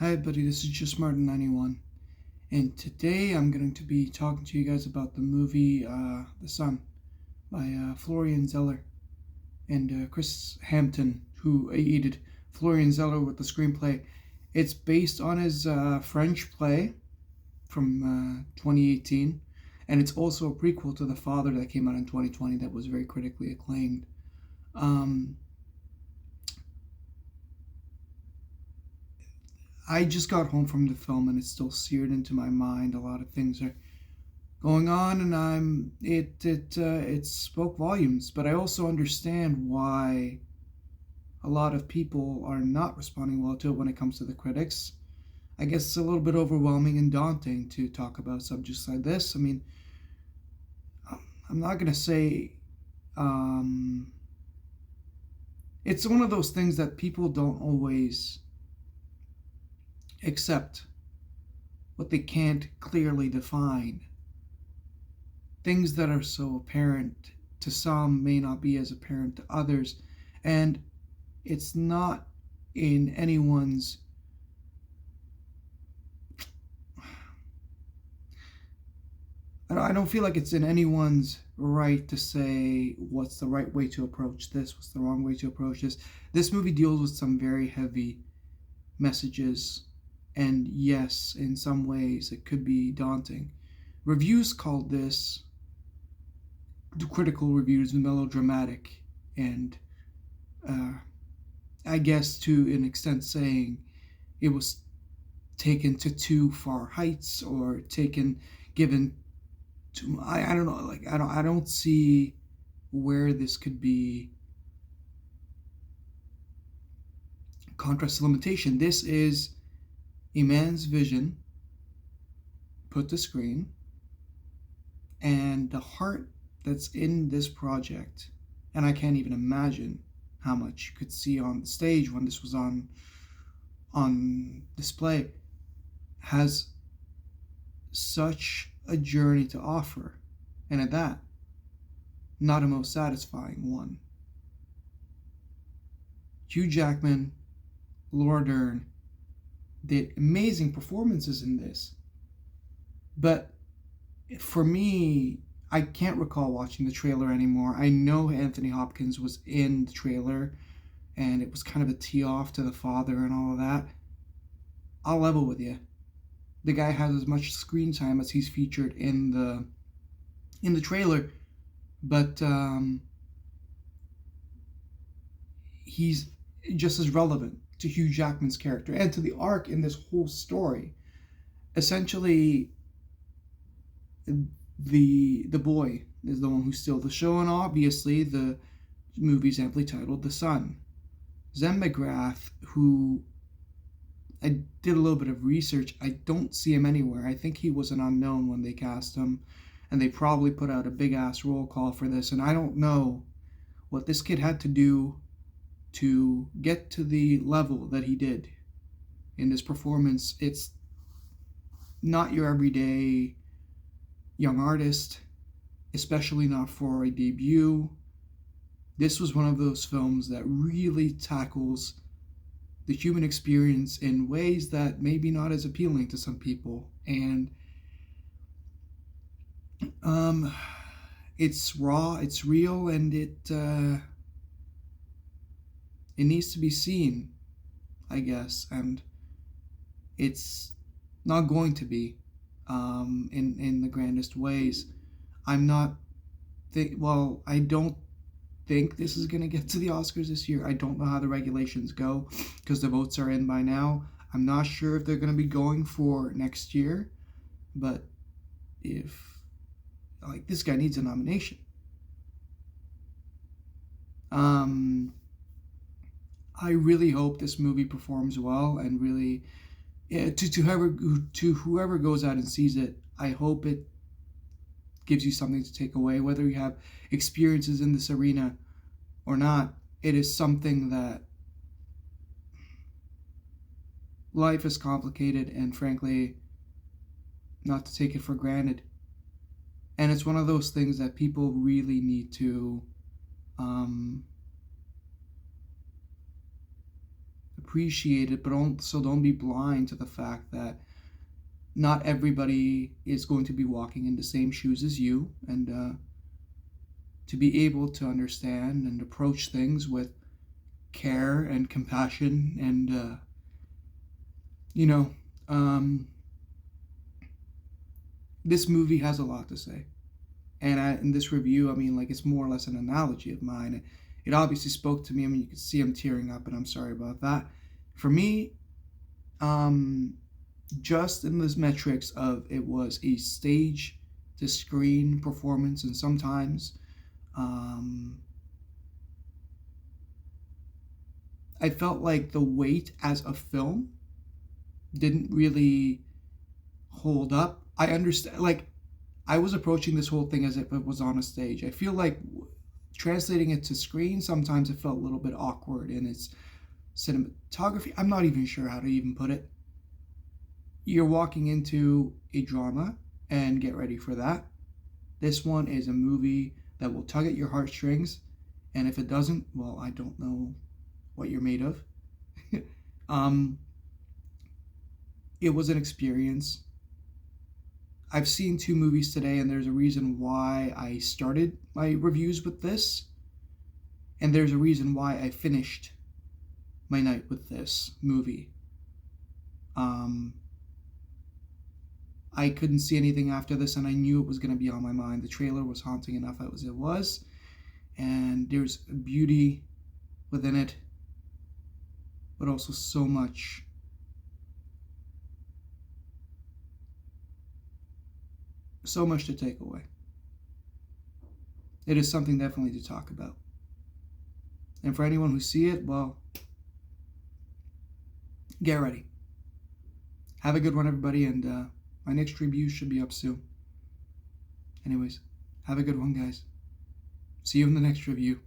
Hi, buddy. This is Just Martin91, and today I'm going to be talking to you guys about the movie The Sun by Florian Zeller and Chris Hampton, who aided Florian Zeller with the screenplay. It's based on his French play from 2018, and it's also a prequel to The Father that came out in 2020 that was very critically acclaimed. Um, I just got home from the film and it's still seared into my mind. A lot of things are going on, and it spoke volumes. But I also understand why a lot of people are not responding well to it when it comes to the critics. I guess it's a little bit overwhelming and daunting to talk about subjects like this. I mean, I'm not gonna say it's one of those things that people don't always accept what they can't clearly define. Things that are so apparent to some may not be as apparent to others, and it's not in anyone's I don't feel like it's in anyone's right to say what's the right way to approach this, what's the wrong way to approach this. This movie deals with some very heavy messages, and yes, in some ways it could be daunting. Reviews called this, the critical reviews, melodramatic, and I guess to an extent saying it was taken to too far heights, or given to, I don't know, like I don't see where this could be contrast to limitation. This is a man's vision put to screen, and the heart that's in this project, and I can't even imagine how much you could see on the stage when this was on display, has such a journey to offer, and at that, not a most satisfying one. Hugh Jackman, Laura Dern did amazing performances in this, but for me, I can't recall watching the trailer anymore. I know Anthony Hopkins was in the trailer, and it was kind of a tee off to The Father and all of that. I'll level with you. The guy has as much screen time as he's featured in the trailer, but he's just as relevant to Hugh Jackman's character and to the arc in this whole story. Essentially, the boy is the one who steals the show, and obviously the movie's amply titled The Sun. Zen McGrath, who I did a little bit of research, I don't see him anywhere. I think he was an unknown when they cast him, and they probably put out a big ass roll call for this, and I don't know what this kid had to do to get to the level that he did in this performance. It's not your everyday young artist, especially not for a debut. This was one of those films that really tackles the human experience in ways that maybe not as appealing to some people, and it's raw, it's real, and it needs to be seen, I guess, and it's not going to be in the grandest ways. I don't think this is going to get to the Oscars this year. I don't know how the regulations go because the votes are in by now. I'm not sure if they're going to be going for next year, but if, like, this guy needs a nomination. I really hope this movie performs well, and really, yeah, to whoever goes out and sees it, I hope it gives you something to take away, whether you have experiences in this arena or not. It is something that life is complicated, and frankly, not to take it for granted. And it's one of those things that people really need to appreciate it, but also don't be blind to the fact that not everybody is going to be walking in the same shoes as you, and to be able to understand and approach things with care and compassion, and you know, this movie has a lot to say. And in this review, I mean, like, it's more or less an analogy of mine. It obviously spoke to me. I mean, you can see I'm tearing up, and I'm sorry about that. For me, just in this metrics of it was a stage to screen performance, and sometimes I felt like the weight as a film didn't really hold up. I understand, like, I was approaching this whole thing as if it was on a stage. I feel like translating it to screen, sometimes it felt a little bit awkward in its cinematography. I'm not even sure how to even put it. You're walking into a drama, and get ready for that. This one is a movie that will tug at your heartstrings, and if it doesn't, well, I don't know what you're made of. It was an experience. I've seen 2 movies today, and there's a reason why I started my reviews with this, and there's a reason why I finished my night with this movie. I couldn't see anything after this, and I knew it was going to be on my mind. The trailer was haunting enough as it was, and there's beauty within it, but also so much to take away. It is something definitely to talk about. And for anyone who see it, well, get ready. Have a good one, everybody, and my next review should be up soon. Anyways, have a good one, guys. See you in the next review.